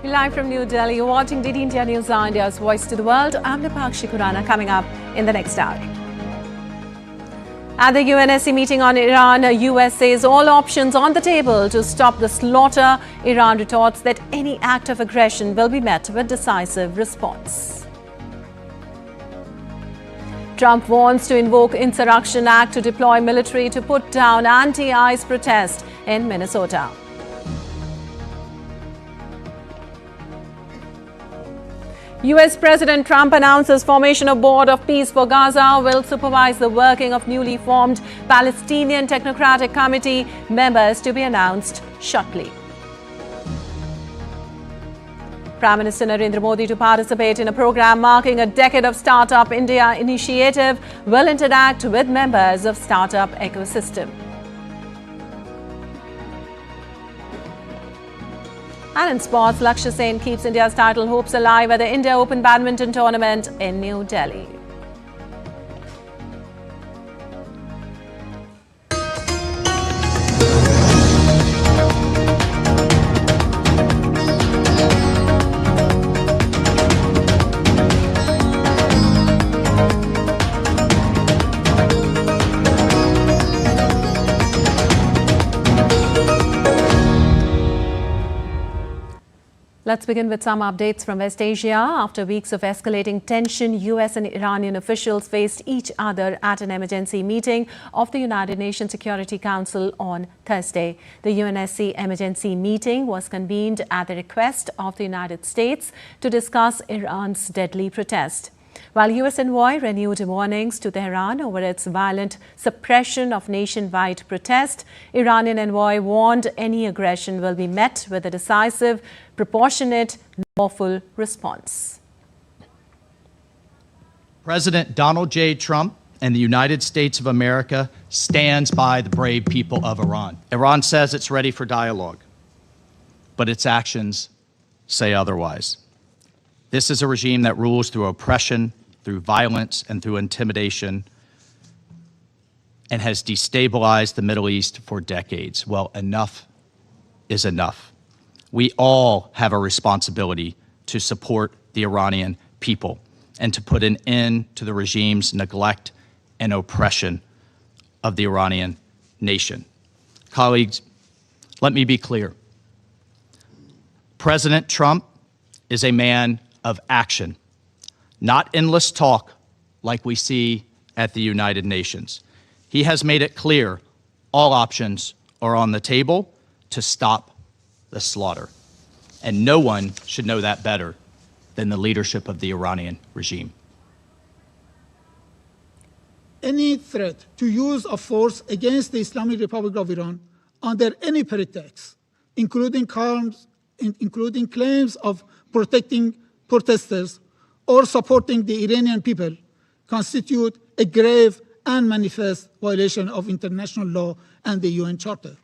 Live from New Delhi, you're watching DD India News, India's voice to the world. I'm Lakshya Sen coming up in the next hour. At the UNSC meeting on Iran, US says all options on the table to stop the slaughter. Iran retorts that any act of aggression will be met with decisive response. Trump wants to invoke Insurrection Act to deploy military to put down anti-ICE protest in Minnesota. US President Trump announces formation of Board of Peace for Gaza will supervise the working of newly formed Palestinian Technocratic Committee, members to be announced shortly. Prime Minister Narendra Modi to participate in a program marking a decade of Startup India initiative will interact with members of startup ecosystem. And in sports, Lakshya Sen keeps India's title hopes alive at the India Open Badminton Tournament in New Delhi. Let's begin with some updates from West Asia. After weeks of escalating tension, US and Iranian officials faced each other at an emergency meeting of the United Nations Security Council on Thursday. The UNSC emergency meeting was convened at the request of the United States to discuss Iran's deadly protest. While US envoy renewed warnings to Tehran over its violent suppression of nationwide protest, Iranian envoy warned any aggression will be met with a decisive, proportionate, lawful response. President Donald J. Trump and the United States of America stands by the brave people of Iran. Iran says it's ready for dialogue, but its actions say otherwise. This is a regime that rules through oppression, through violence, and through intimidation, and has destabilized the Middle East for decades. Well, enough is enough. We all have a responsibility to support the Iranian people and to put an end to the regime's neglect and oppression of the Iranian nation. Colleagues, let me be clear. President Trump is a man of action, not endless talk like we see at the United Nations. He has made it clear all options are on the table to stop the slaughter. And no one should know that better than the leadership of the Iranian regime. Any threat to use of force against the Islamic Republic of Iran under any pretext, including claims of protecting protesters or supporting the Iranian people, constitute a grave and manifest violation of international law and the UN Charter.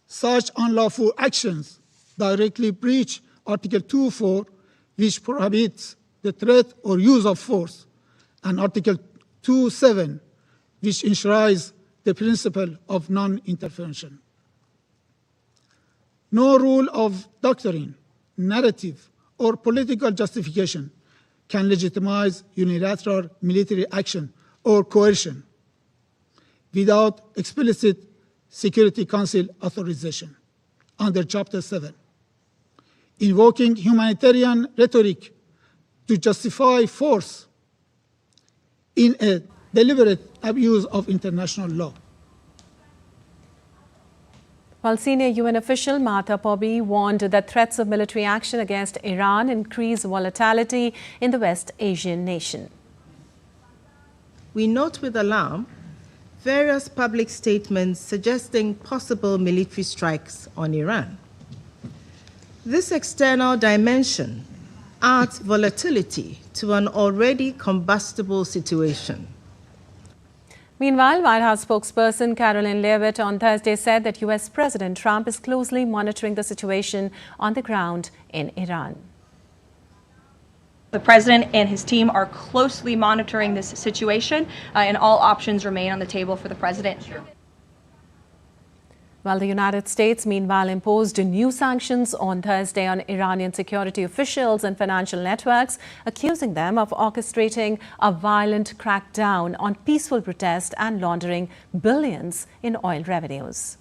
Such unlawful actions directly breach Article 2.4, which prohibits the threat or use of force, and Article 2.7, which enshrines the principle of non-intervention. No rule of doctrine, narrative, or political justification can legitimize unilateral military action or coercion without explicit Security Council authorization under Chapter 7. Invoking humanitarian rhetoric to justify force in a deliberate abuse of international law. While senior UN official Martha Pobby warned that threats of military action against Iran increase volatility in the West Asian nation. We note with alarm various public statements suggesting possible military strikes on Iran. This external dimension adds volatility to an already combustible situation. Meanwhile, White House spokesperson Caroline Leavitt on Thursday said that US President Trump is closely monitoring the situation on the ground in Iran. The president and his team are closely monitoring this situation, and all options remain on the table for the president. Well, the United States, meanwhile, imposed new sanctions on Thursday on Iranian security officials and financial networks, accusing them of orchestrating a violent crackdown on peaceful protest and laundering billions in oil revenues.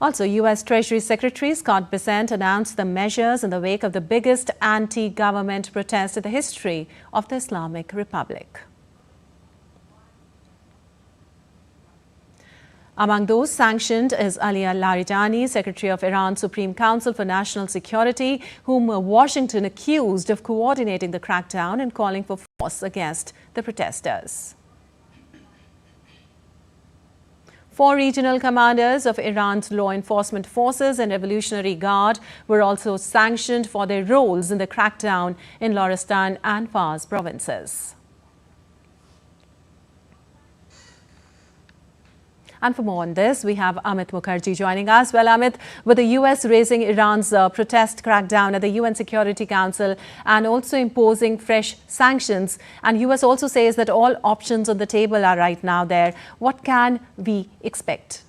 Also, U.S. Treasury Secretary Scott Bessent announced the measures in the wake of the biggest anti-government protest in the history of the Islamic Republic. Among those sanctioned is Ali al-Larijani, Secretary of Iran's Supreme Council for National Security, whom Washington accused of coordinating the crackdown and calling for force against the protesters. 4 regional commanders of Iran's law enforcement forces and Revolutionary Guard were also sanctioned for their roles in the crackdown in Loristan and Fars provinces. And for more on this, we have Amit Mukherjee joining us. Well, Amit, with the U.S. raising Iran's protest crackdown at the UN Security Council and also imposing fresh sanctions, and U.S. also says that all options on the table are right now there. What can we expect?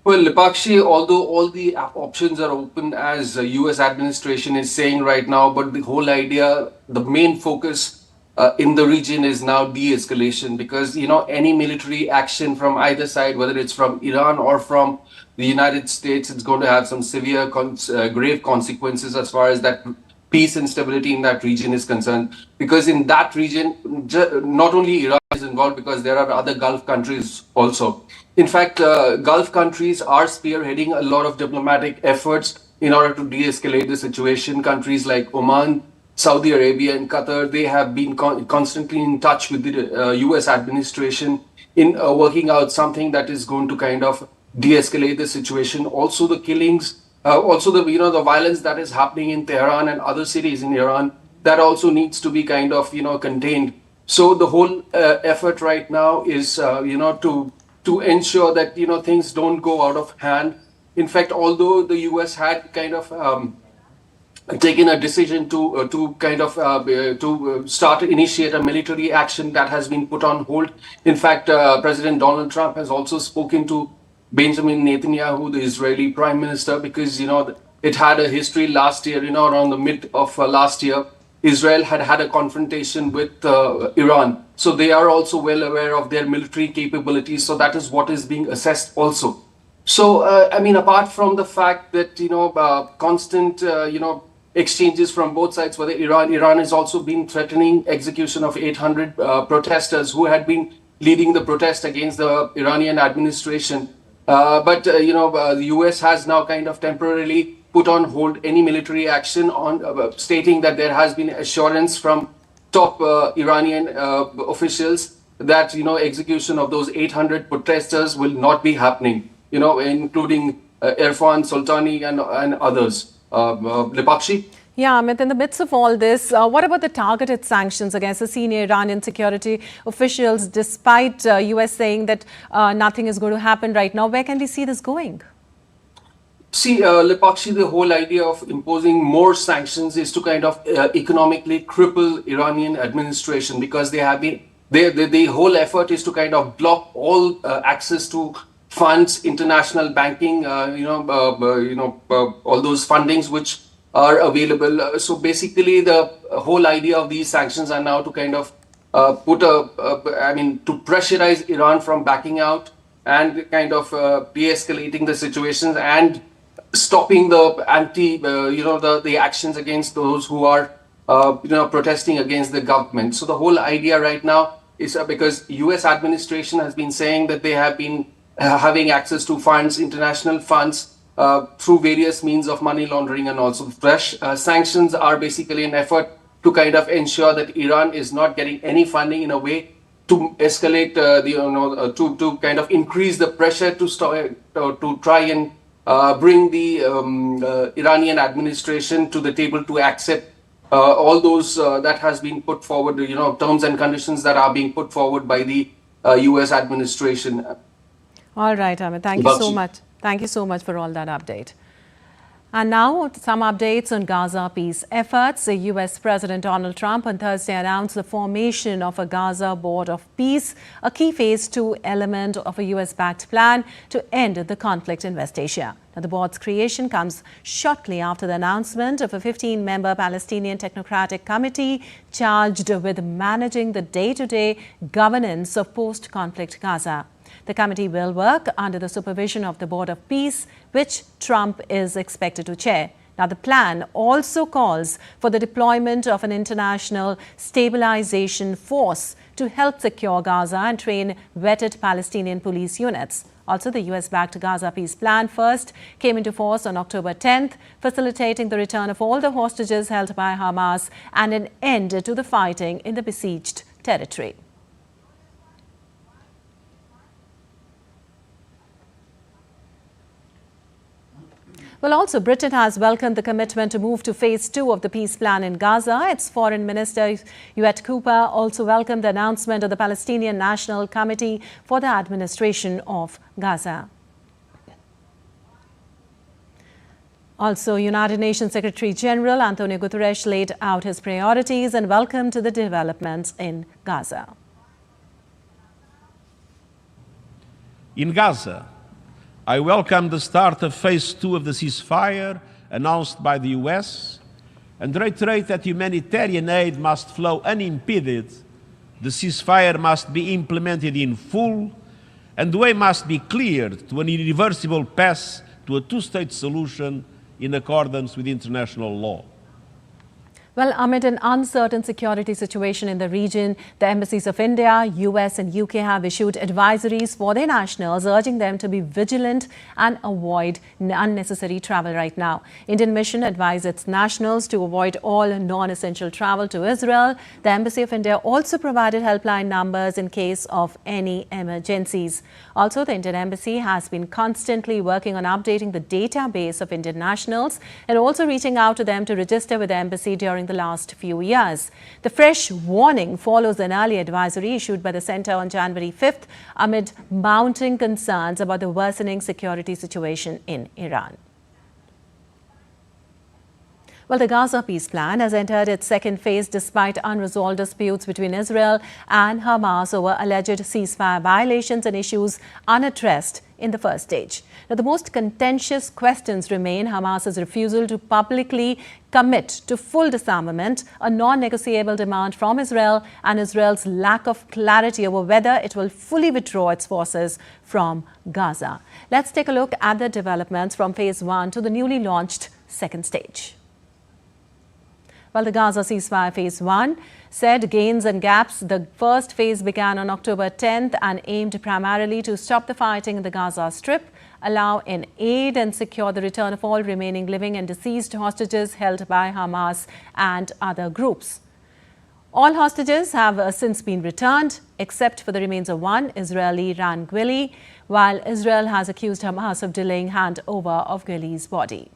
Well, Lipakshi, although all the options are open, as the U.S. administration is saying right now, but the whole idea, the main focus in the region is now de-escalation, because any military action from either side, whether it's from Iran or from the United States, it's going to have some severe grave consequences as far as that peace and stability in that region is concerned. Because in that region, not only Iran is involved, because there are other Gulf countries also. In fact, Gulf countries are spearheading a lot of diplomatic efforts in order to de-escalate the situation. Countries like Oman, Saudi Arabia and Qatar, they have been constantly in touch with the US administration in working out something that is going to kind of de-escalate the situation. Also the killings, also the the violence that is happening in Tehran and other cities in Iran, that also needs to be kind of contained. So the whole effort right now is to ensure that things don't go out of hand. In fact, although the US had kind of taken a decision to kind of start to initiate a military action, that has been put on hold. In fact, President Donald Trump has also spoken to Benjamin Netanyahu, the Israeli Prime Minister, because it had a history last year. Around the mid of last year, Israel had a confrontation with Iran, so they are also well aware of their military capabilities. So that is what is being assessed also. So I mean, apart from the fact that constant exchanges from both sides, whether Iran has also been threatening execution of 800 protesters who had been leading the protest against the Iranian administration. But the US has now kind of temporarily put on hold any military action, on stating that there has been assurance from top Iranian officials that execution of those 800 protesters will not be happening, including Irfan Sultani and others. Lipakshi? Yeah, Amit, in the midst of all this, what about the targeted sanctions against the senior Iranian security officials, despite US saying that nothing is going to happen right now? Where can we see this going? See, Lipakshi, the whole idea of imposing more sanctions is to kind of economically cripple Iranian administration, because they have been, the whole effort is to kind of block all access to funds, international banking, all those fundings which are available. So basically, the whole idea of these sanctions are now to kind of to pressurize Iran from backing out and kind of de-escalating the situations and stopping the the actions against those who are protesting against the government. So the whole idea right now is because US administration has been saying that they have been having access to funds, international funds, through various means of money laundering, and also fresh sanctions are basically an effort to kind of ensure that Iran is not getting any funding, in a way to escalate to kind of increase the pressure to try and bring the Iranian administration to the table to accept all those that has been put forward, terms and conditions that are being put forward by the US administration. All right, Amit, thank you so much. Thank you so much for all that update. And now some updates on Gaza peace efforts. The US President Donald Trump on Thursday announced the formation of a Gaza Board of Peace, a key phase 2 element of a US-backed plan to end the conflict in West Asia. Now, the board's creation comes shortly after the announcement of a 15-member Palestinian Technocratic Committee charged with managing the day-to-day governance of post-conflict Gaza. The committee will work under the supervision of the Board of Peace, which Trump is expected to chair. Now, the plan also calls for the deployment of an international stabilization force to help secure Gaza and train vetted Palestinian police units. Also, the US-backed Gaza peace plan first came into force on October 10th, facilitating the return of all the hostages held by Hamas and an end to the fighting in the besieged territory. Well, also, Britain has welcomed the commitment to move to phase 2 of the peace plan in Gaza. Its Foreign Minister, Yvette Cooper, also welcomed the announcement of the Palestinian National Committee for the administration of Gaza. Also, United Nations Secretary General Antonio Guterres laid out his priorities and welcomed the developments in Gaza. In Gaza, I welcome the start of phase 2 of the ceasefire announced by the US and reiterate that humanitarian aid must flow unimpeded, the ceasefire must be implemented in full, and the way must be cleared to an irreversible path to a two-state solution in accordance with international law. Well, amid an uncertain security situation in the region, the embassies of India, US and UK have issued advisories for their nationals, urging them to be vigilant and avoid unnecessary travel right now. Indian mission advised its nationals to avoid all non-essential travel to Israel. The Embassy of India also provided helpline numbers in case of any emergencies. Also, the Indian Embassy has been constantly working on updating the database of Indian nationals and also reaching out to them to register with the embassy during the last few years. The fresh warning follows an early advisory issued by the Centre on January 5th amid mounting concerns about the worsening security situation in Iran. Well, the Gaza peace plan has entered its second phase despite unresolved disputes between Israel and Hamas over alleged ceasefire violations and issues unaddressed in the first stage. Now, the most contentious questions remain Hamas's refusal to publicly commit to full disarmament, a non-negotiable demand from Israel, and Israel's lack of clarity over whether it will fully withdraw its forces from Gaza. Let's take a look at the developments from phase 1 to the newly launched second stage. Well, the Gaza ceasefire phase 1 said gains and gaps. The first phase began on October 10th and aimed primarily to stop the fighting in the Gaza Strip, allow in aid and secure the return of all remaining living and deceased hostages held by Hamas and other groups. All hostages have since been returned, except for the remains of one Israeli, Ran Gwili, while Israel has accused Hamas of delaying handover of Gwili's body.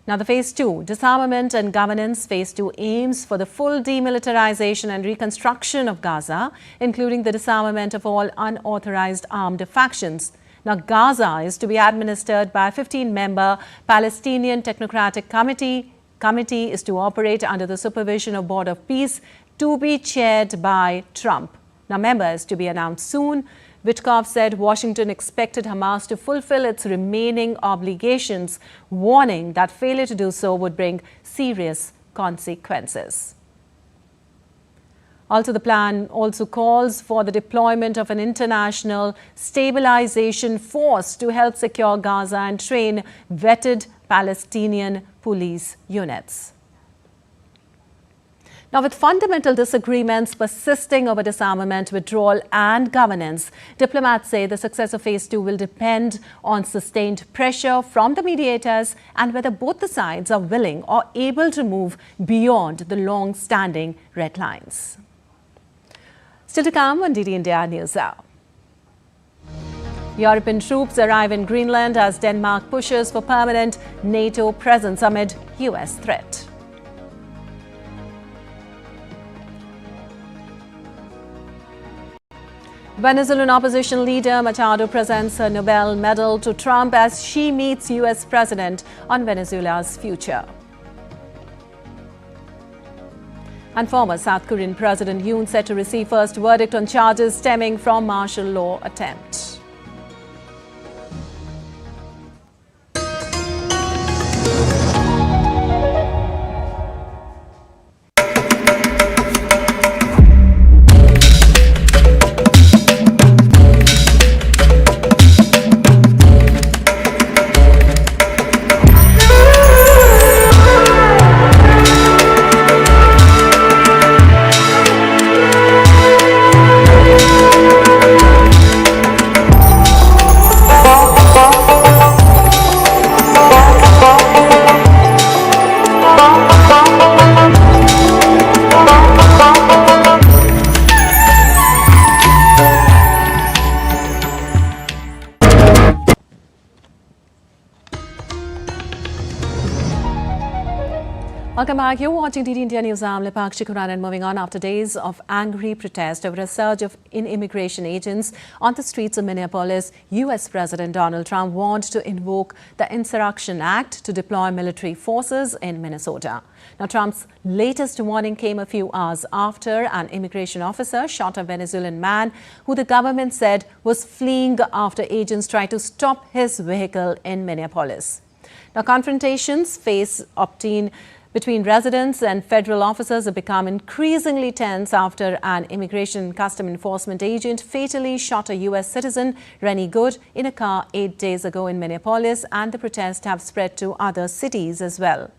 Now, the phase 2, disarmament and governance. Phase 2 aims for the full demilitarization and reconstruction of Gaza, including the disarmament of all unauthorized armed factions. Now, Gaza is to be administered by a 15-member Palestinian Technocratic Committee. Committee is to operate under the supervision of Board of Peace, to be chaired by Trump. Now, members to be announced soon. Witkoff said Washington expected Hamas to fulfill its remaining obligations, warning that failure to do so would bring serious consequences. Also, the plan also calls for the deployment of an international stabilization force to help secure Gaza and train vetted Palestinian police units. Now, with fundamental disagreements persisting over disarmament, withdrawal and governance, diplomats say the success of phase 2 will depend on sustained pressure from the mediators and whether both the sides are willing or able to move beyond the long-standing red lines. Still to come on DD India News Hour. European troops arrive in Greenland as Denmark pushes for permanent NATO presence amid US threat. Venezuelan opposition leader Machado presents her Nobel medal to Trump as she meets U.S. President on Venezuela's future. And former South Korean President Yoon set to receive first verdict on charges stemming from martial law attempt. Welcome back. You're watching DD India News. I'm Lakshya Sen, and moving on after days of angry protest over a surge of immigration agents on the streets of Minneapolis, U.S. President Donald Trump warned to invoke the Insurrection Act to deploy military forces in Minnesota. Now, Trump's latest warning came a few hours after an immigration officer shot a Venezuelan man who the government said was fleeing after agents tried to stop his vehicle in Minneapolis. Now, confrontations between residents and federal officers have become increasingly tense after an immigration and custom enforcement agent fatally shot a U.S. citizen, Rennie Good, in a car 8 days ago in Minneapolis, and the protests have spread to other cities as well.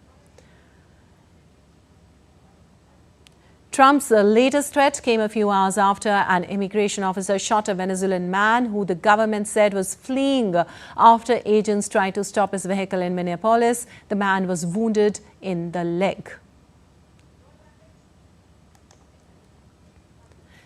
Trump's latest threat came a few hours after an immigration officer shot a Venezuelan man who the government said was fleeing after agents tried to stop his vehicle in Minneapolis. The man was wounded in the leg.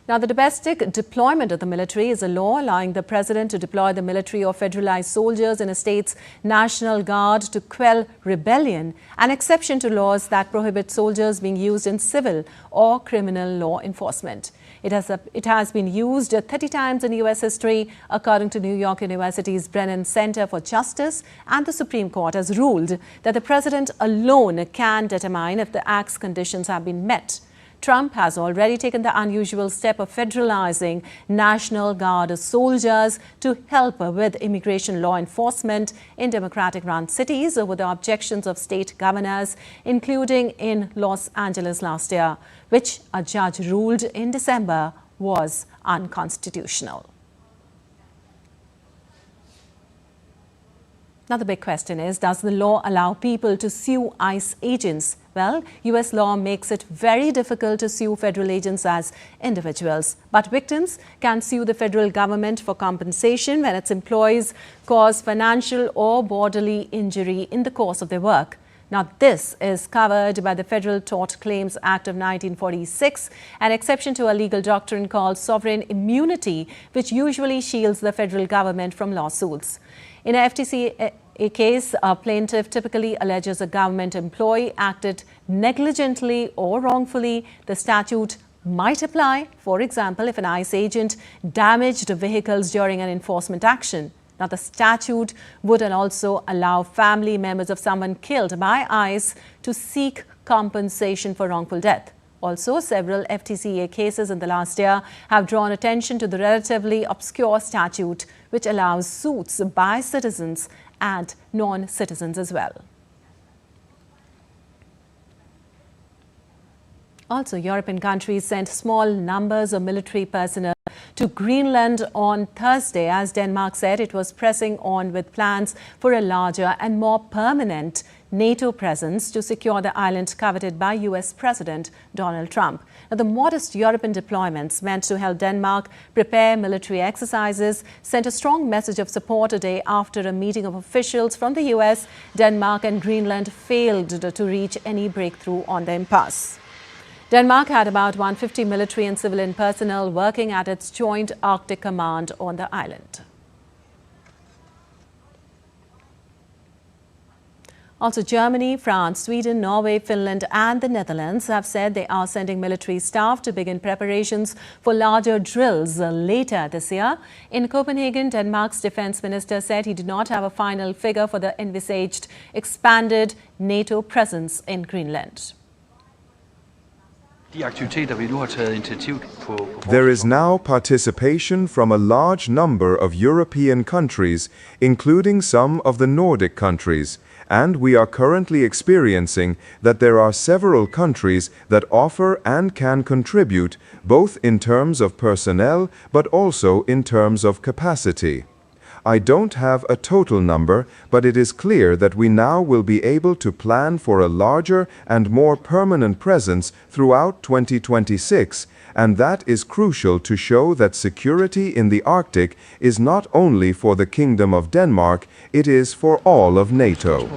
Now, the domestic deployment of the military is a law allowing the president to deploy the military or federalized soldiers in a state's National Guard to quell rebellion, an exception to laws that prohibit soldiers being used in civil or criminal law enforcement. It has been used 30 times in U.S. history, according to New York University's Brennan Center for Justice, and the Supreme Court has ruled that the president alone can determine if the act's conditions have been met. Trump has already taken the unusual step of federalizing National Guard soldiers to help with immigration law enforcement in Democratic-run cities over the objections of state governors, including in Los Angeles last year, which a judge ruled in December was unconstitutional. Now, the big question is, does the law allow people to sue ICE agents? Well, U.S. law makes it very difficult to sue federal agents as individuals. But victims can sue the federal government for compensation when its employees cause financial or bodily injury in the course of their work. Now, this is covered by the Federal Tort Claims Act of 1946, an exception to a legal doctrine called sovereign immunity, which usually shields the federal government from lawsuits. In a FTC case, a plaintiff typically alleges a government employee acted negligently or wrongfully. The statute might apply, for example, if an ICE agent damaged vehicles during an enforcement action. Now, the statute would also allow family members of someone killed by ICE to seek compensation for wrongful death. Also, several FTCA cases in the last year have drawn attention to the relatively obscure statute, which allows suits by citizens and non-citizens as well. Also, European countries sent small numbers of military personnel to Greenland on Thursday, as Denmark said it was pressing on with plans for a larger and more permanent NATO presence to secure the island coveted by U.S. President Donald Trump. Now, the modest European deployments meant to help Denmark prepare military exercises sent a strong message of support a day after a meeting of officials from the U.S., Denmark and Greenland failed to reach any breakthrough on the impasse. Denmark had about 150 military and civilian personnel working at its Joint Arctic Command on the island. Also, Germany, France, Sweden, Norway, Finland and the Netherlands have said they are sending military staff to begin preparations for larger drills later this year. In Copenhagen, Denmark's defense minister said he did not have a final figure for the envisaged expanded NATO presence in Greenland. There is now participation from a large number of European countries, including some of the Nordic countries, and we are currently experiencing that there are several countries that offer and can contribute, both in terms of personnel but also in terms of capacity. I don't have a total number, but it is clear that we now will be able to plan for a larger and more permanent presence throughout 2026, and that is crucial to show that security in the Arctic is not only for the Kingdom of Denmark, it is for all of NATO.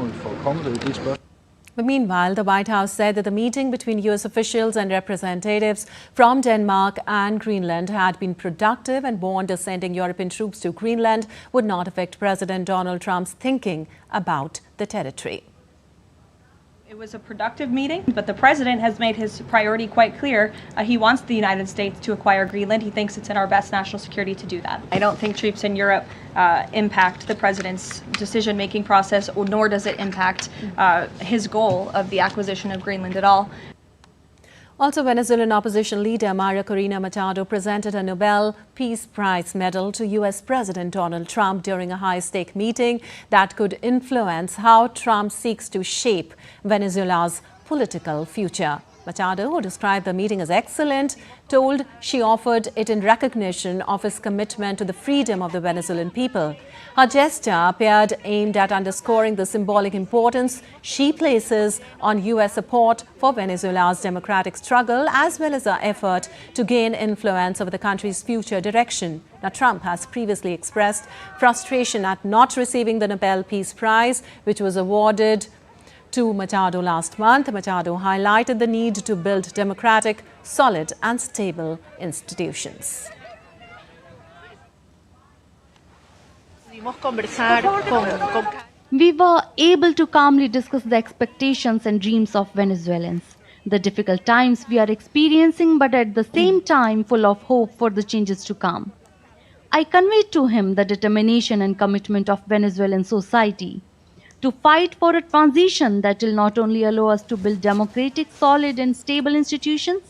But meanwhile, the White House said that the meeting between U.S. officials and representatives from Denmark and Greenland had been productive and warned that sending European troops to Greenland would not affect President Donald Trump's thinking about the territory. It was a productive meeting, but the president has made his priority quite clear. He wants the United States to acquire Greenland. He thinks it's in our best national security to do that. I don't think troops in Europe impact the president's decision-making process, nor does it impact his goal of the acquisition of Greenland at all. Also, Venezuelan opposition leader Maria Corina Machado presented a Nobel Peace Prize medal to U.S. President Donald Trump during a high-stake meeting that could influence how Trump seeks to shape Venezuela's political future. Machado, who described the meeting as excellent, told she offered it in recognition of his commitment to the freedom of the Venezuelan people. Her gesture appeared aimed at underscoring the symbolic importance she places on U.S. support for Venezuela's democratic struggle, as well as her effort to gain influence over the country's future direction. Now, Trump has previously expressed frustration at not receiving the Nobel Peace Prize, which was awarded to Machado last month. Machado highlighted the need to build democratic, solid and stable institutions. We were able to calmly discuss the expectations and dreams of Venezuelans, the difficult times we are experiencing, but at the same time full of hope for the changes to come. I conveyed to him the determination and commitment of Venezuelan society to fight for a transition that will not only allow us to build democratic, solid and stable institutions,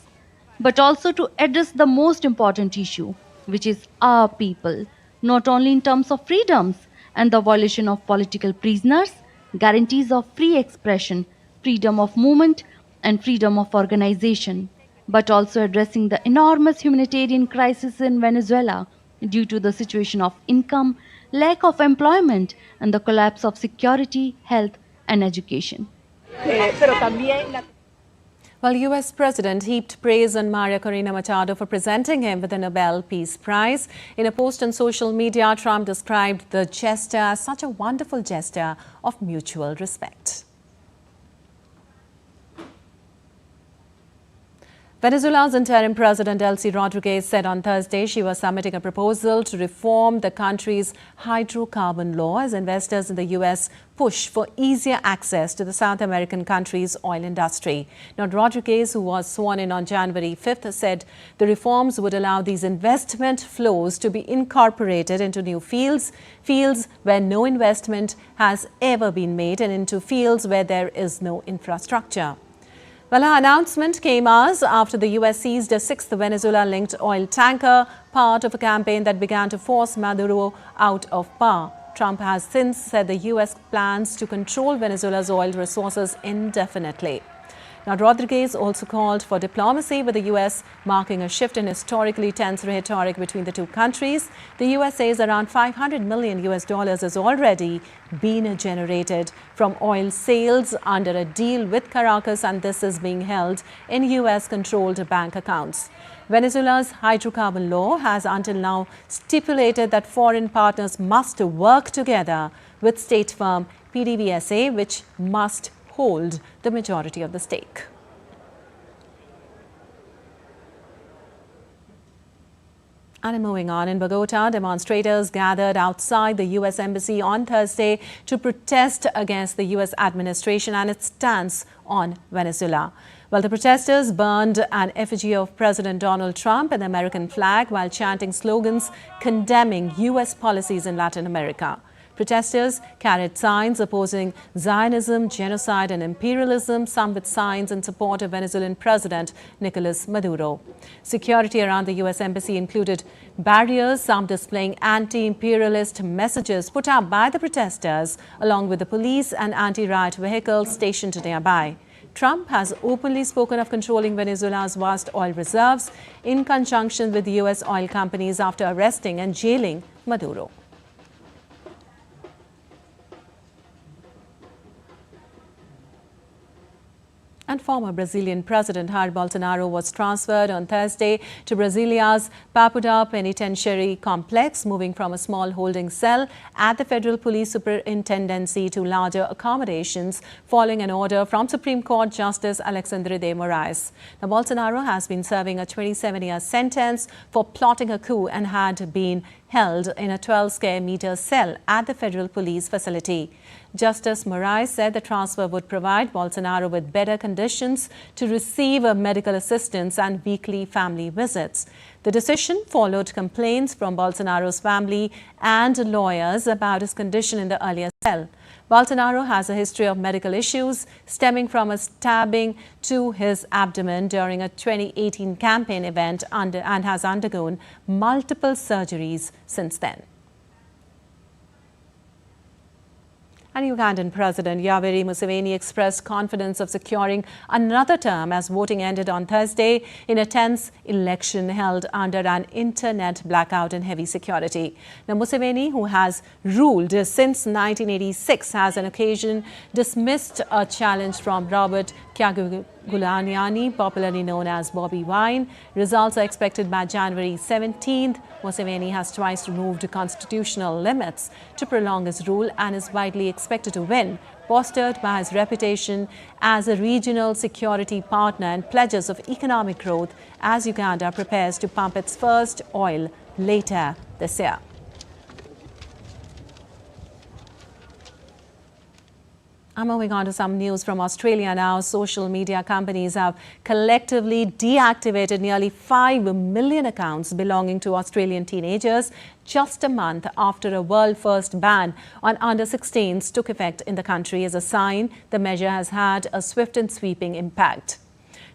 but also to address the most important issue, which is our people, not only in terms of freedoms and the violation of political prisoners, guarantees of free expression, freedom of movement and freedom of organization, but also addressing the enormous humanitarian crisis in Venezuela due to the situation of income, lack of employment and the collapse of security, health and education. Well, U.S. President heaped praise on Maria Corina Machado for presenting him with the Nobel Peace Prize. In a post on social media, Trump described the gesture as such a wonderful gesture of mutual respect. Venezuela's interim president, Delcy Rodriguez, said on Thursday she was submitting a proposal to reform the country's hydrocarbon law as investors in the U.S. push for easier access to the South American country's oil industry. Now, Rodriguez, who was sworn in on January 5th, said the reforms would allow these investment flows to be incorporated into new fields where no investment has ever been made, and into fields where there is no infrastructure. Well, her announcement came hours after the U.S. seized a sixth Venezuela-linked oil tanker, part of a campaign that began to force Maduro out of power. Trump has since said the U.S. plans to control Venezuela's oil resources indefinitely. Now, Rodriguez also called for diplomacy with the U.S., marking a shift in historically tense rhetoric between the two countries. The U.S. says around $500 million has already been generated from oil sales under a deal with Caracas, and this is being held in U.S.-controlled bank accounts. Venezuela's hydrocarbon law has until now stipulated that foreign partners must work together with state firm PDVSA, which must hold the majority of the stake. And moving on, in Bogota, demonstrators gathered outside the U.S. Embassy on Thursday to protest against the U.S. administration and its stance on Venezuela. Well, the protesters burned an effigy of President Donald Trump and the American flag while chanting slogans condemning U.S. policies in Latin America. Protesters carried signs opposing Zionism, genocide and imperialism, some with signs in support of Venezuelan President Nicolas Maduro. Security around the U.S. Embassy included barriers, some displaying anti-imperialist messages put up by the protesters, along with the police and anti-riot vehicles stationed nearby. Trump has openly spoken of controlling Venezuela's vast oil reserves in conjunction with U.S. oil companies after arresting and jailing Maduro. And former Brazilian President Jair Bolsonaro was transferred on Thursday to Brasilia's Papuda Penitentiary Complex, moving from a small holding cell at the Federal Police Superintendency to larger accommodations following an order from Supreme Court Justice Alexandre de Moraes. Now, Bolsonaro has been serving a 27-year sentence for plotting a coup and had been held in a 12-square-meter cell at the federal police facility. Justice Moraes said the transfer would provide Bolsonaro with better conditions to receive medical assistance and weekly family visits. The decision followed complaints from Bolsonaro's family and lawyers about his condition in the earlier cell. Bolsonaro has a history of medical issues stemming from a stabbing to his abdomen during a 2018 campaign event and has undergone multiple surgeries since then. And Ugandan President Yoweri Museveni expressed confidence of securing another term as voting ended on Thursday in a tense election held under an internet blackout and heavy security. Now, Museveni, who has ruled since 1986, has on occasion dismissed a challenge from Robert Kyagulanyi, popularly known as Bobby Wine. Results are expected by January 17th. Museveni has twice removed constitutional limits to prolong his rule and is widely expected to win, bolstered by his reputation as a regional security partner and pledges of economic growth as Uganda prepares to pump its first oil later this year. I'm moving on to some news from Australia now. Social media companies have collectively deactivated nearly 5 million accounts belonging to Australian teenagers just a month after a world-first ban on under-16s took effect in the country. As a sign, the measure has had a swift and sweeping impact.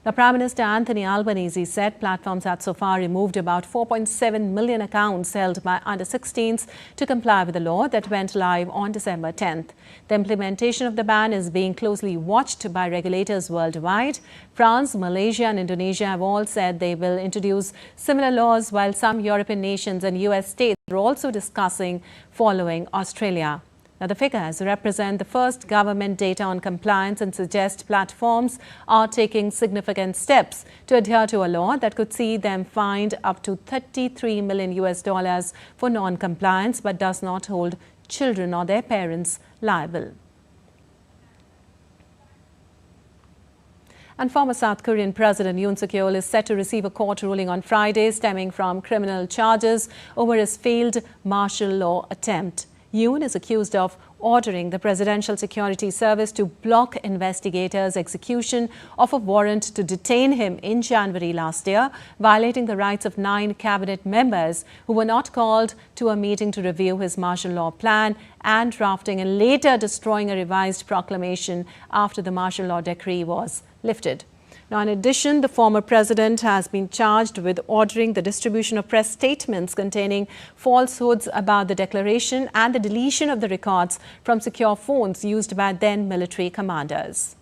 Now, Prime Minister Anthony Albanese said platforms had so far removed about 4.7 million accounts held by under-16s to comply with the law that went live on December 10th. The implementation of the ban is being closely watched by regulators worldwide. France, Malaysia and Indonesia have all said they will introduce similar laws, while some European nations and US states are also discussing following Australia. Now, the figures represent the first government data on compliance and suggest platforms are taking significant steps to adhere to a law that could see them fined up to $33 million for non-compliance, but does not hold children or their parents liable. And former South Korean President Yoon Suk-yeol is set to receive a court ruling on Friday stemming from criminal charges over his failed martial law attempt. Yoon is accused of ordering the Presidential Security Service to block investigators' execution of a warrant to detain him in January last year, violating the rights of 9 cabinet members who were not called to a meeting to review his martial law plan, and drafting and later destroying a revised proclamation after the martial law decree was lifted. Now, in addition, the former president has been charged with ordering the distribution of press statements containing falsehoods about the declaration and the deletion of the records from secure phones used by then military commanders.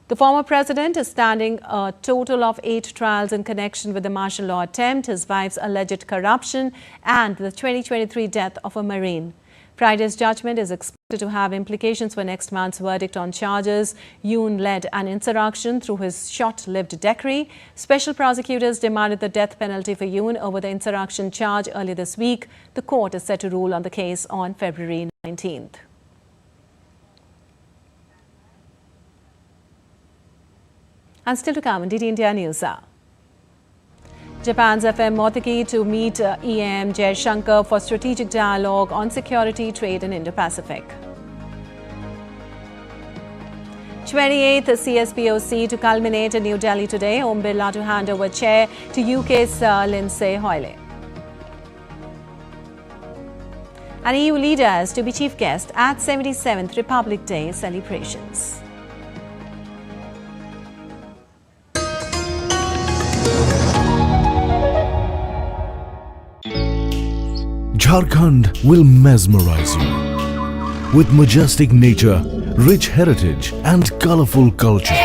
The former president is standing a total of 8 trials in connection with the martial law attempt, his wife's alleged corruption, and the 2023 death of a Marine. Friday's judgment is expected to have implications for next month's verdict on charges. Yoon led an insurrection through his short-lived decree. Special prosecutors demanded the death penalty for Yoon over the insurrection charge earlier this week. The court is set to rule on the case on February 19th. And still to come in DT India News. Japan's FM Motegi to meet EM Jaishankar for strategic dialogue on security, trade and Indo-Pacific. 28th CSPOC to culminate in New Delhi today. Om Birla to hand over chair to UK Sir Lindsay Hoyle. And EU leaders to be chief guest at 77th Republic Day celebrations. Jharkhand will mesmerize you with majestic nature, rich heritage and colorful culture.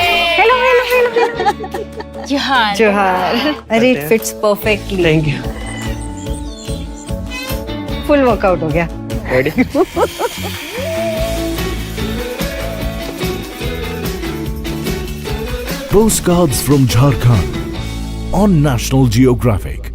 Johar. It fits perfectly. Thank you. Full workout ho gaya. Ready? Postcards from Jharkhand on National Geographic.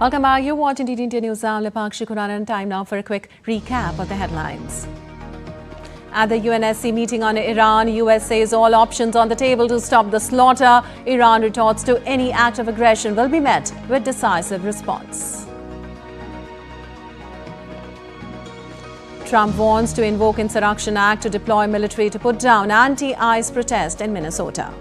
Welcome back. You're watching DD India News. I'm Lakshya Sen, and time now for a quick recap of the headlines. At the UNSC meeting on Iran, US says all options on the table to stop the slaughter. Iran retorts to any act of aggression will be met with decisive response. Trump warns to invoke Insurrection Act to deploy military to put down anti-ICE protest in Minnesota.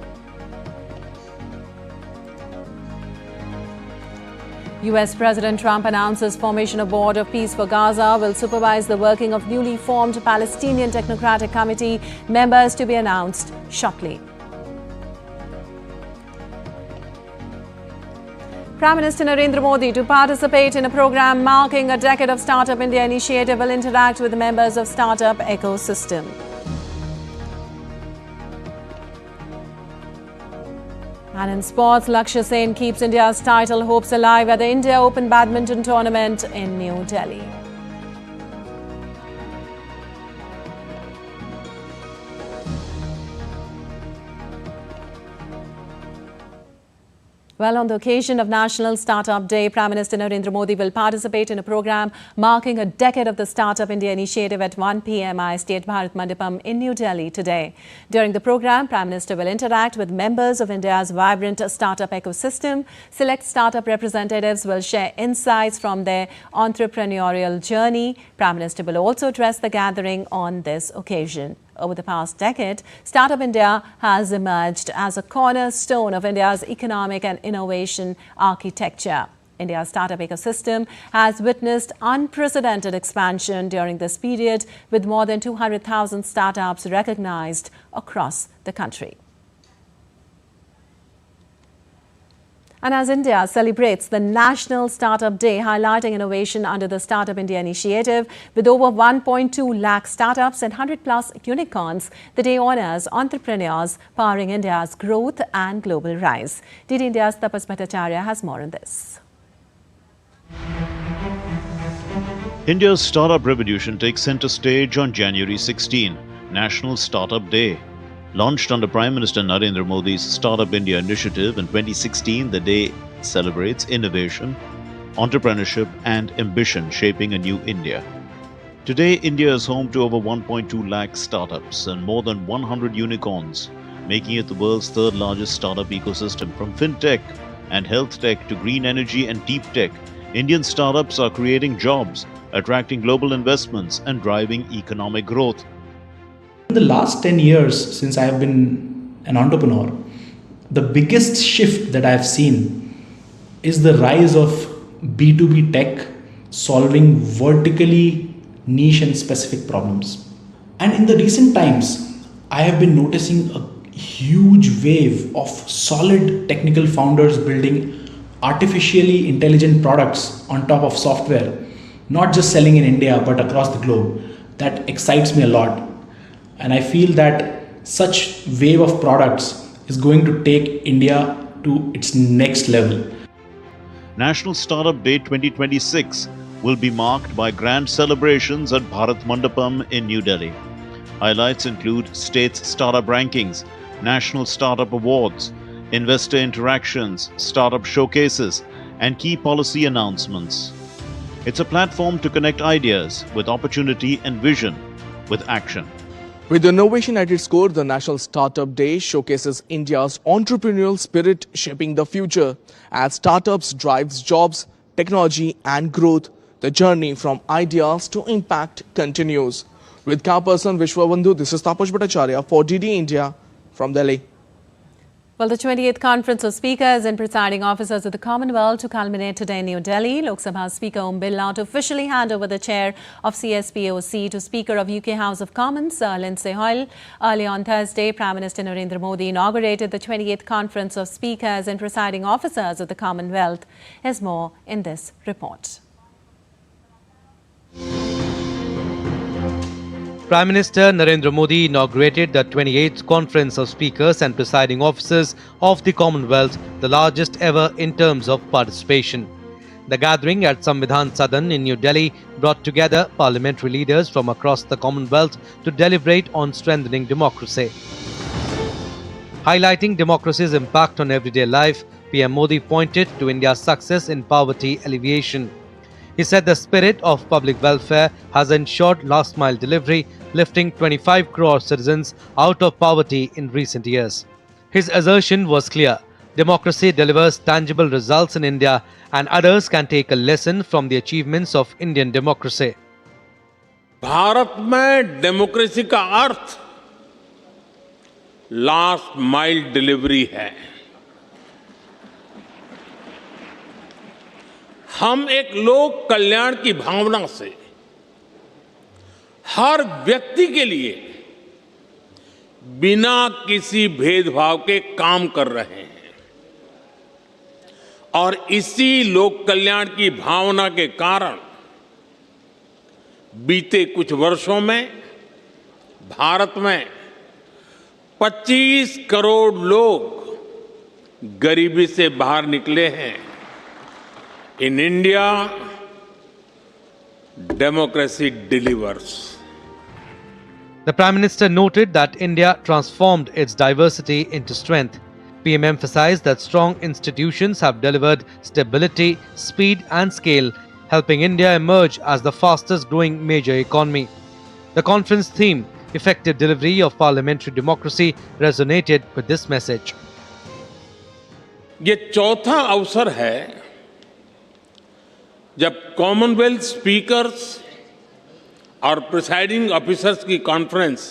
US President Trump announces formation of Board of Peace for Gaza will supervise the working of newly formed Palestinian Technocratic Committee, members to be announced shortly. Prime Minister Narendra Modi to participate in a program marking a decade of Startup India initiative will interact with members of startup ecosystem. And in sports, Lakshya Sen keeps India's title hopes alive at the India Open Badminton Tournament in New Delhi. Well, on the occasion of National Startup Day, Prime Minister Narendra Modi will participate in a program marking a decade of the Startup India initiative at 1 p.m. IST at Bharat Mandapam in New Delhi today. During the program, Prime Minister will interact with members of India's vibrant startup ecosystem. Select startup representatives will share insights from their entrepreneurial journey. Prime Minister will also address the gathering on this occasion. Over the past decade, Startup India has emerged as a cornerstone of India's economic and innovation architecture. India's startup ecosystem has witnessed unprecedented expansion during this period, with more than 200,000 startups recognized across the country. And as India celebrates the National Startup Day, highlighting innovation under the Startup India initiative, with over 1.2 lakh startups and 100+ unicorns, the day honors entrepreneurs powering India's growth and global rise. DD India's Tapas Bhattacharya has more on this. India's startup revolution takes center stage on January 16, National Startup Day. Launched under Prime Minister Narendra Modi's Startup India initiative in 2016, the day celebrates innovation, entrepreneurship and ambition shaping a new India. Today, India is home to over 1.2 lakh startups and more than 100 unicorns, making it the world's third largest startup ecosystem. From fintech and health tech to green energy and deep tech, Indian startups are creating jobs, attracting global investments and driving economic growth. In the last 10 years, since I have been an entrepreneur, the biggest shift that I have seen is the rise of B2B tech solving vertically niche and specific problems. And in the recent times, I have been noticing a huge wave of solid technical founders building artificially intelligent products on top of software, not just selling in India but across the globe. That excites me a lot. And I feel that such wave of products is going to take India to its next level. National Startup Day 2026 will be marked by grand celebrations at Bharat Mandapam in New Delhi. Highlights include states' startup rankings, national startup awards, investor interactions, startup showcases, and key policy announcements. It's a platform to connect ideas with opportunity and vision with action. With innovation at its core, the National Startup Day showcases India's entrepreneurial spirit shaping the future. As startups drives jobs, technology and growth, the journey from ideas to impact continues. With camperson Vishwabandhu, this is Taposh Bhattacharya for DD India from Delhi. Well, the 28th Conference of Speakers and Presiding Officers of the Commonwealth to culminate today in New Delhi. Lok Sabha Speaker Om Birla to officially hand over the chair of CSPOC to Speaker of UK House of Commons, Lindsay Hoyle. Early on Thursday, Prime Minister Narendra Modi inaugurated the 28th Conference of Speakers and Presiding Officers of the Commonwealth. Here's more in this report. Prime Minister Narendra Modi inaugurated the 28th Conference of Speakers and Presiding Officers of the Commonwealth, the largest ever in terms of participation. The gathering at Samvidhan Sadan in New Delhi brought together parliamentary leaders from across the Commonwealth to deliberate on strengthening democracy. Highlighting democracy's impact on everyday life, PM Modi pointed to India's success in poverty alleviation. He said the spirit of public welfare has ensured last-mile delivery, lifting 25 crore citizens out of poverty in recent years. His assertion was clear. Democracy delivers tangible results in India and others can take a lesson from the achievements of Indian democracy. Bharat में democracy का अर्थ last mile delivery है। हम एक लोक कल्याण की भावना से हर व्यक्ति के लिए बिना किसी भेदभाव के काम कर रहे हैं और इसी लोक कल्याण की भावना के कारण बीते कुछ वर्षों में भारत में 25 करोड़ लोग गरीबी से बाहर निकले हैं। In India, democracy delivers. The Prime Minister noted that India transformed its diversity into strength. PM emphasized that strong institutions have delivered stability, speed and scale, helping India emerge as the fastest growing major economy. The conference theme, Effective Delivery of Parliamentary Democracy, resonated with this message. ये चौथा अवसर है जब Commonwealth speakers और presiding officers की conference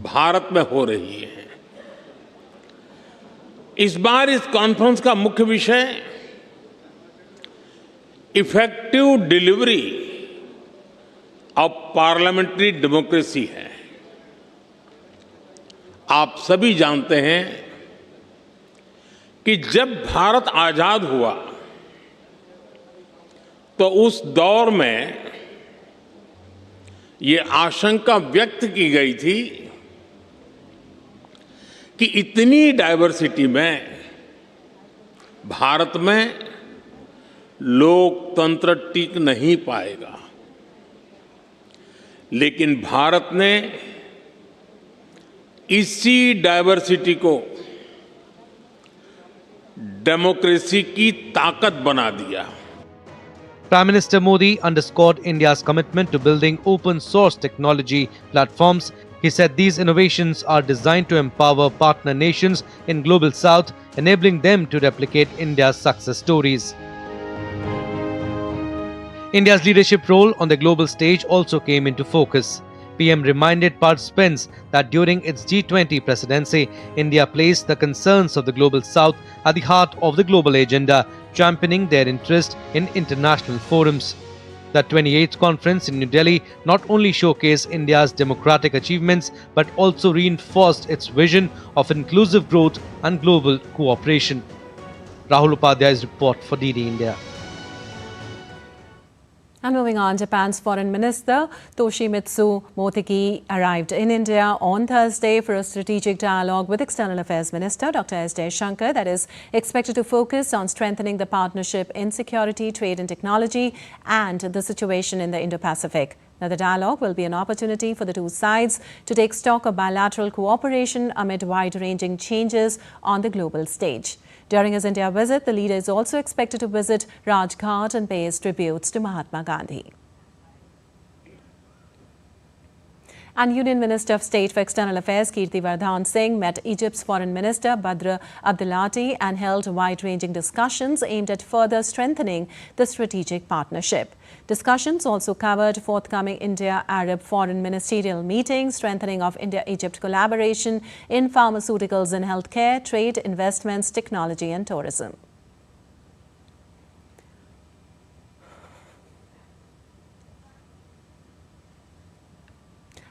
Bharat में हो रही है। इस बार इस कॉन्फ्रेंस का मुख्य विषय effective delivery of parliamentary democracy है। आप सभी जानते हैं कि जब भारत आजाद हुआ तो उस दौर में ये आशंका व्यक्त की गई थी कि इतनी डाइवर्सिटी में भारत में लोकतंत्र टिक नहीं पाएगा, लेकिन भारत ने इसी डाइवर्सिटी को डेमोक्रेसी की ताकत बना दिया। Prime Minister Modi underscored India's commitment to building open source technology platforms. He said these innovations are designed to empower partner nations in Global South, enabling them to replicate India's success stories. India's leadership role on the global stage also came into focus. PM reminded participants that during its G20 presidency, India placed the concerns of the Global South at the heart of the global agenda, championing their interest in international forums. The 28th conference in New Delhi not only showcased India's democratic achievements but also reinforced its vision of inclusive growth and global cooperation. Rahul Upadhyay's report for DD India. And moving on, Japan's Foreign Minister Toshimitsu Motegi arrived in India on Thursday for a strategic dialogue with External Affairs Minister Dr. S. Jaishankar that is expected to focus on strengthening the partnership in security, trade and technology and the situation in the Indo-Pacific. Now, the dialogue will be an opportunity for the two sides to take stock of bilateral cooperation amid wide-ranging changes on the global stage. During his India visit, the leader is also expected to visit Rajghat and pay his tributes to Mahatma Gandhi. And Union Minister of State for External Affairs Kirti Vardhan Singh met Egypt's Foreign Minister Badr Abdelati and held wide-ranging discussions aimed at further strengthening the strategic partnership. Discussions also covered forthcoming India-Arab foreign ministerial meetings, strengthening of India-Egypt collaboration in pharmaceuticals and healthcare, trade, investments, technology and tourism.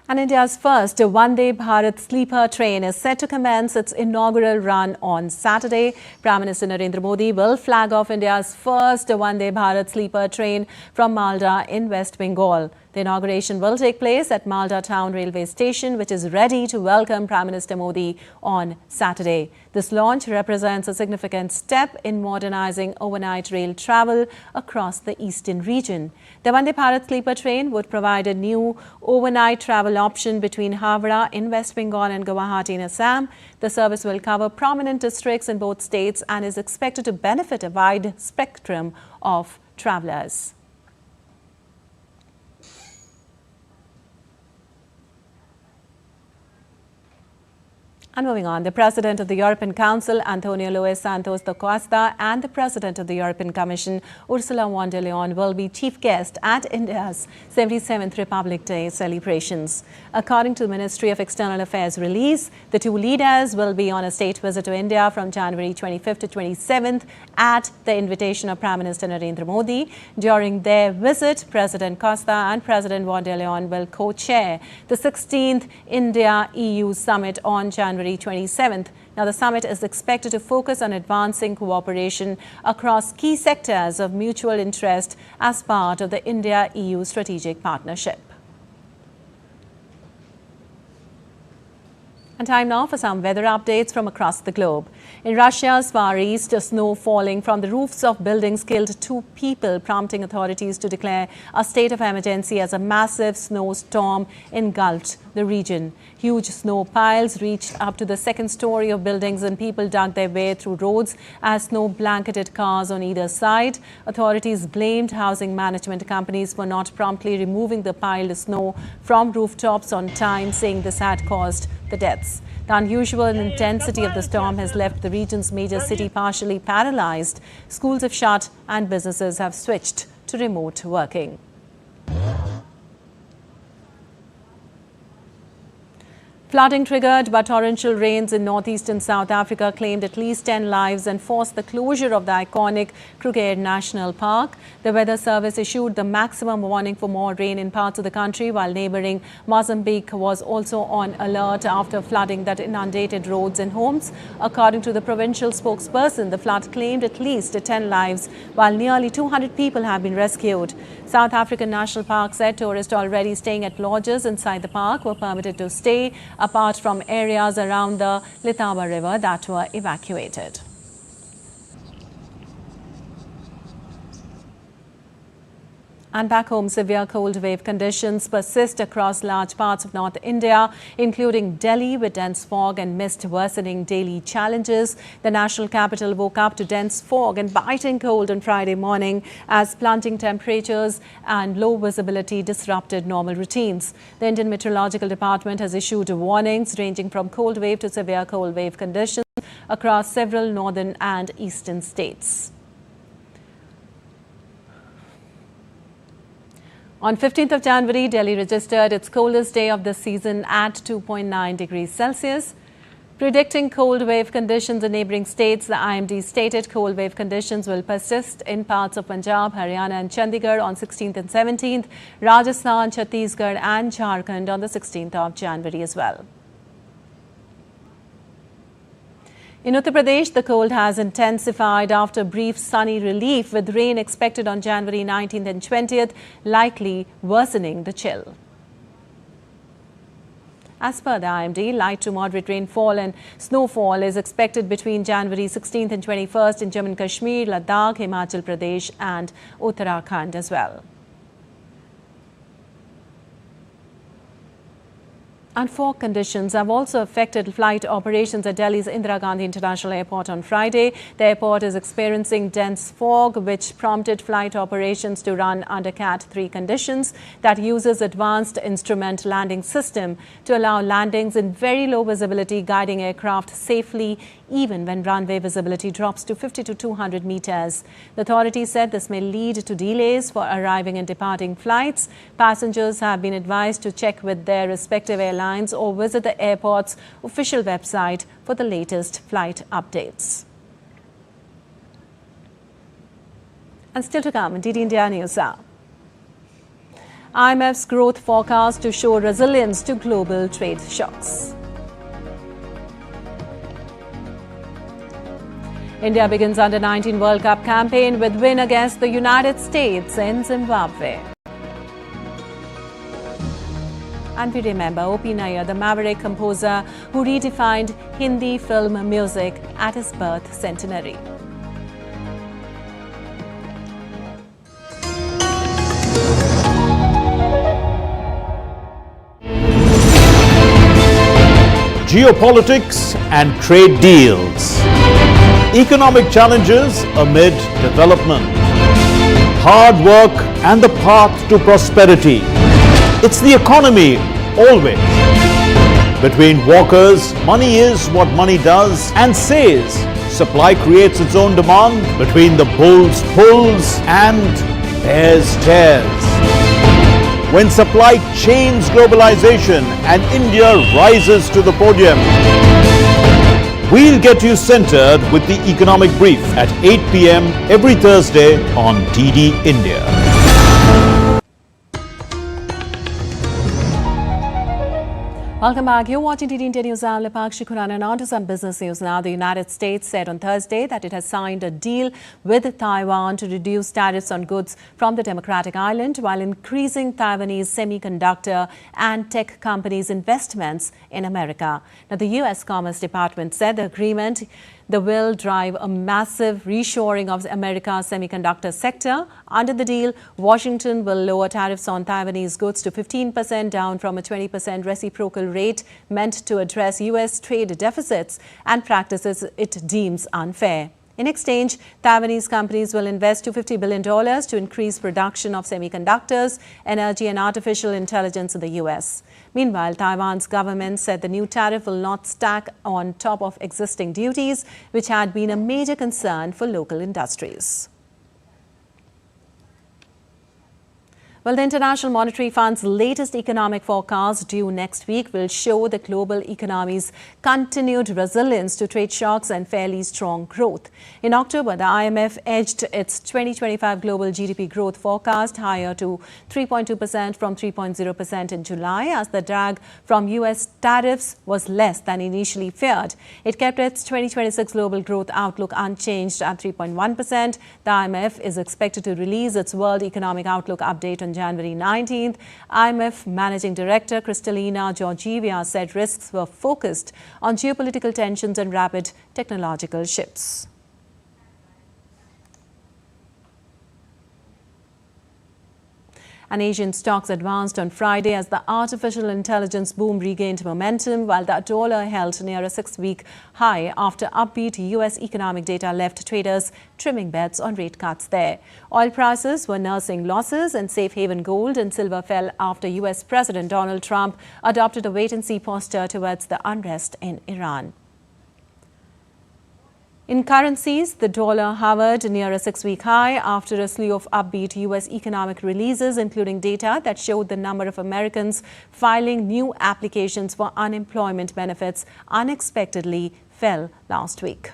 And India's first Vande Bharat sleeper train is set to commence its inaugural run on Saturday. Prime Minister Narendra Modi will flag off India's first Vande Bharat sleeper train from Malda in West Bengal. The inauguration will take place at Malda Town Railway Station, which is ready to welcome Prime Minister Modi on Saturday. This launch represents a significant step in modernizing overnight rail travel across the eastern region. The Vande Bharat sleeper train would provide a new overnight travel option between Howrah in West Bengal and Guwahati in Assam. The service will cover prominent districts in both states and is expected to benefit a wide spectrum of travelers. And moving on, the President of the European Council, Antonio Luis Santos da Costa, and the President of the European Commission, Ursula von der Leyen, will be chief guests at India's 77th Republic Day celebrations. According to the Ministry of External Affairs release, the two leaders will be on a state visit to India from January 25th to 27th at the invitation of Prime Minister Narendra Modi. During their visit, President Costa and President von der Leyen will co-chair the 16th India-EU Summit on January 27th. Now, the summit is expected to focus on advancing cooperation across key sectors of mutual interest as part of the India-EU strategic partnership. And time now for some weather updates from across the globe. In Russia's Far East, snow falling from the roofs of buildings killed 2 people, prompting authorities to declare a state of emergency as a massive snowstorm engulfed the region. Huge snow piles reached up to the second story of buildings and people dug their way through roads as snow blanketed cars on either side. Authorities blamed housing management companies for not promptly removing the piled snow from rooftops on time, saying this had caused the deaths. The unusual intensity of the storm has left the region's major city partially paralyzed. Schools have shut and businesses have switched to remote working. Flooding triggered by torrential rains in northeastern South Africa claimed at least 10 lives and forced the closure of the iconic Kruger National Park. The Weather Service issued the maximum warning for more rain in parts of the country, while neighboring Mozambique was also on alert after flooding that inundated roads and homes. According to the provincial spokesperson, the flood claimed at least 10 lives, while nearly 200 people have been rescued. South African National Park said tourists already staying at lodges inside the park were permitted to stay, apart from areas around the Letaba River that were evacuated. And back home, severe cold wave conditions persist across large parts of North India, including Delhi, with dense fog and mist worsening daily challenges. The national capital woke up to dense fog and biting cold on Friday morning as plunging temperatures and low visibility disrupted normal routines. The Indian Meteorological Department has issued warnings ranging from cold wave to severe cold wave conditions across several northern and eastern states. On 15th of January, Delhi registered its coldest day of the season at 2.9 degrees Celsius. Predicting cold wave conditions in neighbouring states, the IMD stated cold wave conditions will persist in parts of Punjab, Haryana and Chandigarh on 16th and 17th, Rajasthan, Chhattisgarh and Jharkhand on the 16th of January as well. In Uttar Pradesh, the cold has intensified after brief sunny relief, with rain expected on January 19th and 20th, likely worsening the chill. As per the IMD, light to moderate rainfall and snowfall is expected between January 16th and 21st in Jammu and Kashmir, Ladakh, Himachal Pradesh and Uttarakhand as well. And fog conditions have also affected flight operations at Delhi's Indira Gandhi International Airport on Friday. The airport is experiencing dense fog, which prompted flight operations to run under Cat 3 conditions that uses advanced instrument landing system to allow landings in very low visibility, guiding aircraft safely even when runway visibility drops to 50 to 200 meters. The authorities said this may lead to delays for arriving and departing flights. Passengers have been advised to check with their respective airlines or visit the airport's official website for the latest flight updates. And still to come in DD India News Hour. IMF's growth forecast to show resilience to global trade shocks. India begins Under-19 World Cup campaign with win against the United States in Zimbabwe. And we remember O.P. Nayyar, the maverick composer who redefined Hindi film music at his birth centenary. Geopolitics and trade deals. Economic challenges amid development. Hard work and the path to prosperity. It's the economy, always. Between walkers, money is what money does and says. Supply creates its own demand. Between the bulls pulls and bears tears. When supply chains globalization and India rises to the podium. We'll get you centered with the Economic Brief at 8 p.m. every Thursday on DD India. Welcome back. You're watching DD India News. I'm Lakshya Sen. And on to some business news now. The United States said on Thursday that it has signed a deal with Taiwan to reduce tariffs on goods from the democratic island while increasing Taiwanese semiconductor and tech companies' investments in America. Now, the U.S. Commerce Department said the agreement will drive a massive reshoring of America's semiconductor sector. Under the deal, Washington will lower tariffs on Taiwanese goods to 15%, down from a 20% reciprocal rate meant to address U.S. trade deficits and practices it deems unfair. In exchange, Taiwanese companies will invest $250 billion to increase production of semiconductors, energy and artificial intelligence in the U.S. Meanwhile, Taiwan's government said the new tariff will not stack on top of existing duties, which had been a major concern for local industries. Well, the International Monetary Fund's latest economic forecast due next week will show the global economy's continued resilience to trade shocks and fairly strong growth. In October, the IMF edged its 2025 global GDP growth forecast higher to 3.2% from 3.0% in July, as the drag from U.S. tariffs was less than initially feared. It kept its 2026 global growth outlook unchanged at 3.1%. The IMF is expected to release its World Economic Outlook update on January 19th. IMF Managing Director Kristalina Georgieva said risks were focused on geopolitical tensions and rapid technological shifts. And Asian stocks advanced on Friday as the artificial intelligence boom regained momentum, while the dollar held near a 6-week high after upbeat U.S. economic data left traders trimming bets on rate cuts there. Oil prices were nursing losses, and safe haven gold and silver fell after U.S. President Donald Trump adopted a wait-and-see posture towards the unrest in Iran. In currencies, the dollar hovered near a 6-week high after a slew of upbeat U.S. economic releases, including data that showed the number of Americans filing new applications for unemployment benefits unexpectedly fell last week.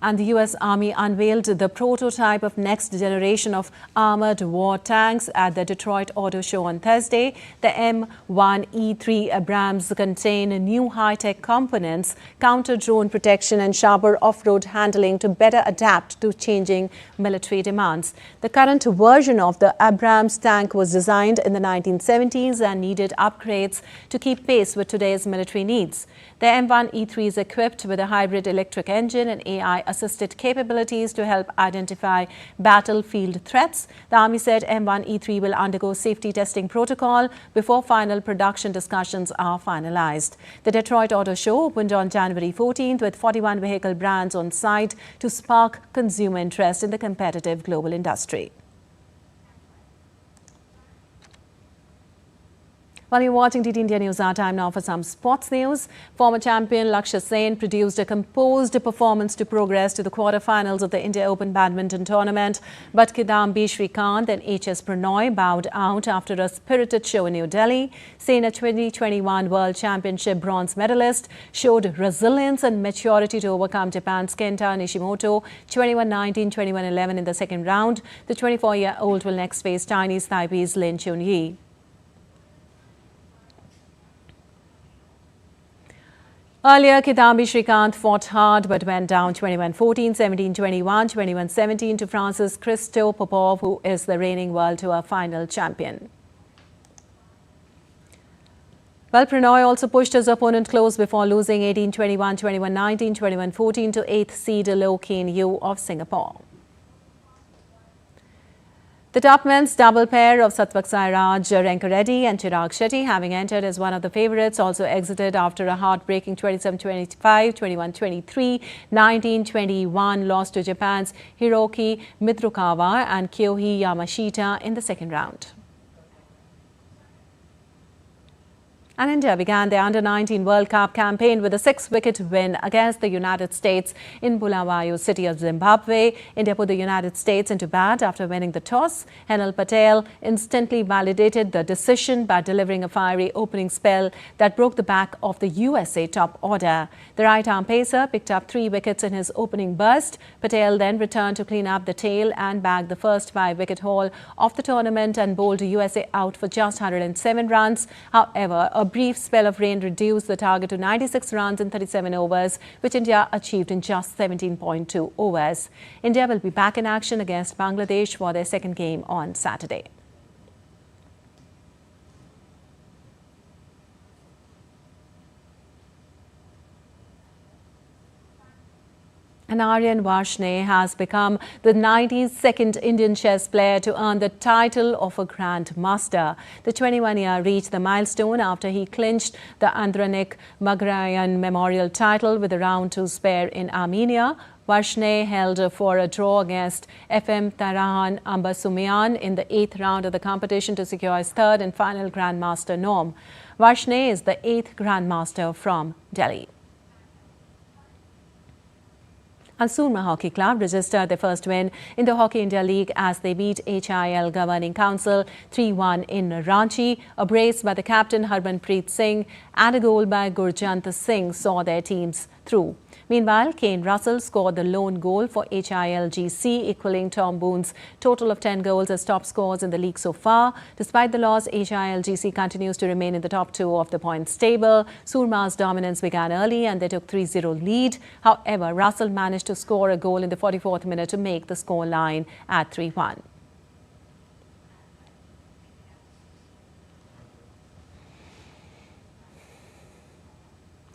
And the U.S. Army unveiled the prototype of next generation of armored war tanks at the Detroit Auto Show on Thursday. The M1E3 Abrams contain new high-tech components, counter-drone protection and sharper off-road handling to better adapt to changing military demands. The current version of the Abrams tank was designed in the 1970s and needed upgrades to keep pace with today's military needs. The M1E3 is equipped with a hybrid electric engine and AI-assisted capabilities to help identify battlefield threats. The Army said M1E3 will undergo safety testing protocol before final production discussions are finalized. The Detroit Auto Show opened on January 14th with 41 vehicle brands on site to spark consumer interest in the competitive global industry. While you're watching TT India News, our time now for some sports news. Former champion Lakshya Sen produced a composed performance to progress to the quarterfinals of the India Open Badminton Tournament. But Kidambi Srikanth and HS Pranoy bowed out after a spirited show in New Delhi. Sen, a 2021 World Championship bronze medalist, showed resilience and maturity to overcome Japan's Kenta Nishimoto 21-19, 21-11 in the second round. The 24-year-old will next face Chinese Taipei's Lin Chunyi. Earlier, Kidambi Srikanth fought hard but went down 21-14, 17-21, 21-17 to France's Christo Popov, who is the reigning World Tour final champion. Well, Pranoy also pushed his opponent close before losing 18-21, 21-19, 21-14 to 8th seed Loh Keen Yew of Singapore. The top men's double pair of Satvak Sairaj Rankareddy and Chirag Shetty, having entered as one of the favourites, also exited after a heartbreaking 27-25, 21-23, 19-21 loss to Japan's Hiroki Mitsukawa and Kyohei Yamashita in the second round. And India began their Under-19 World Cup campaign with a 6-wicket win against the United States in Bulawayo city of Zimbabwe. India put the United States into bat after winning the toss. Henal Patel instantly validated the decision by delivering a fiery opening spell that broke the back of the USA top order. The right-arm pacer picked up 3 wickets in his opening burst. Patel then returned to clean up the tail and bagged the first 5-wicket haul of the tournament and bowled USA out for just 107 runs. However, a brief spell of rain reduced the target to 96 runs in 37 overs, which India achieved in just 17.2 overs. India will be back in action against Bangladesh for their second game on Saturday. And Aryan Varshney has become the 92nd Indian chess player to earn the title of a Grand Master. The 21-year reached the milestone after he clinched the Andranik Magrayan Memorial title with a round 2 spare in Armenia. Varshney held for a draw against FM Tarahan Ambasumian in the 8th round of the competition to secure his 3rd and final Grand Master norm. Varshney is the 8th Grand Master from Delhi. And Surma Hockey Club registered their first win in the Hockey India League as they beat HIL Governing Council 3-1 in Ranchi. A brace by the captain Harmanpreet Singh and a goal by Gurjant Singh saw their teams through. Meanwhile, Kane Russell scored the lone goal for HILGC, equaling Tom Boone's total of 10 goals as top scorers in the league so far. Despite the loss, HILGC continues to remain in the top 2 of the points table. Surma's dominance began early and they took 3-0 lead. However, Russell managed to score a goal in the 44th minute to make the score line at 3-1.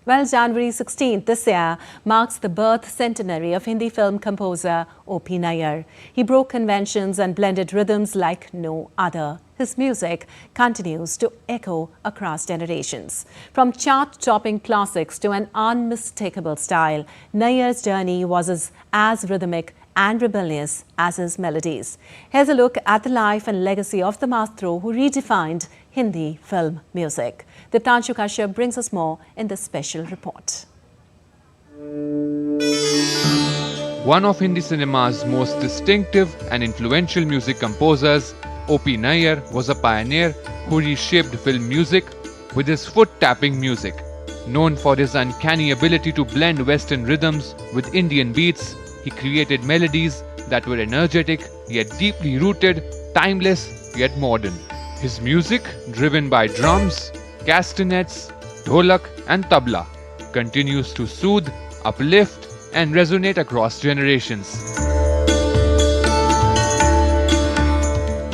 Well, January 16th this year marks the birth centenary of Hindi film composer O.P. Nayyar. He broke conventions and blended rhythms like no other. His music continues to echo across generations. From chart-topping classics to an unmistakable style, Nayyar's journey was as rhythmic and rebellious as his melodies. Here's a look at the life and legacy of the maestro who redefined Hindi film music. Diptanshu Kashyap brings us more in this special report. One of Hindi cinema's most distinctive and influential music composers, O.P. Nayyar, was a pioneer who reshaped film music with his foot-tapping music. Known for his uncanny ability to blend Western rhythms with Indian beats, he created melodies that were energetic yet deeply rooted, timeless yet modern. His music, driven by drums, castanets, dholak and tabla, continues to soothe, uplift and resonate across generations.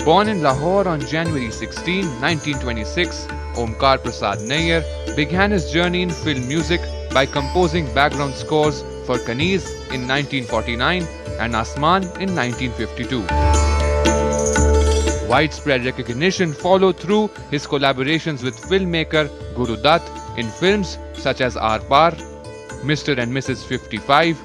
Born in Lahore on January 16, 1926, Omkar Prasad Nayyar began his journey in film music by composing background scores for Kaneez in 1949 and Asman in 1952. Widespread recognition followed through his collaborations with filmmaker Guru Dutt in films such as Aar Paar, Mr. and Mrs. 55,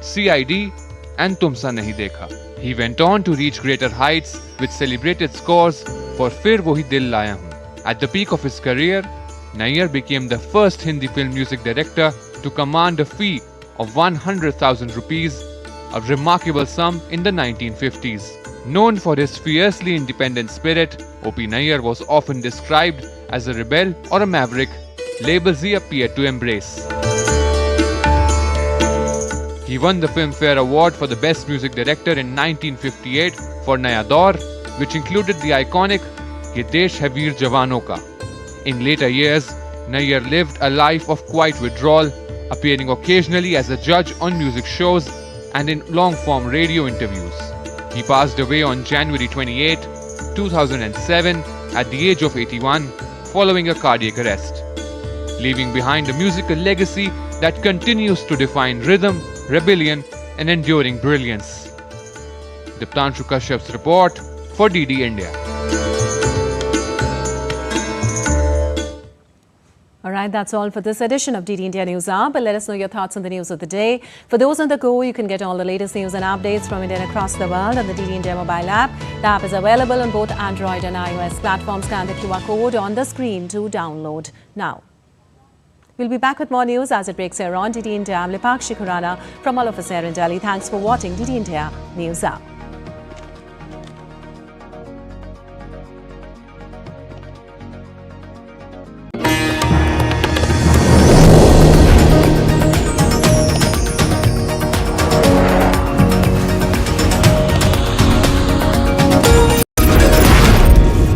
CID and Tumsa Nahi Dekha. He went on to reach greater heights with celebrated scores for Fir Wohi Dil Laya Hoon. At the peak of his career, Nayyar became the first Hindi film music director to command a fee of 100,000 rupees, a remarkable sum in the 1950s. Known for his fiercely independent spirit, O.P. Nayyar was often described as a rebel or a maverick, labels he appeared to embrace. He won the Filmfare Award for the Best Music Director in 1958 for Naya Daur, which included the iconic Ye Desh Hai Veer Jawano Ka. In later years, Nayyar lived a life of quiet withdrawal, appearing occasionally as a judge on music shows and in long-form radio interviews. He passed away on January 28, 2007 at the age of 81 following a cardiac arrest, leaving behind a musical legacy that continues to define rhythm, rebellion and enduring brilliance. Diptanshu Kashyap's report for DD India. All right, that's all for this edition of DD India News Hour. But let us know your thoughts on the news of the day. For those on the go, you can get all the latest news and updates from India and across the world on the DD India mobile app. The app is available on both Android and iOS platforms. Scan the QR code on the screen to download now. We'll be back with more news as it breaks here on DD India. I'm Lakshya Sen Keep India from all of us here in Delhi. Thanks for watching DD India News Hour.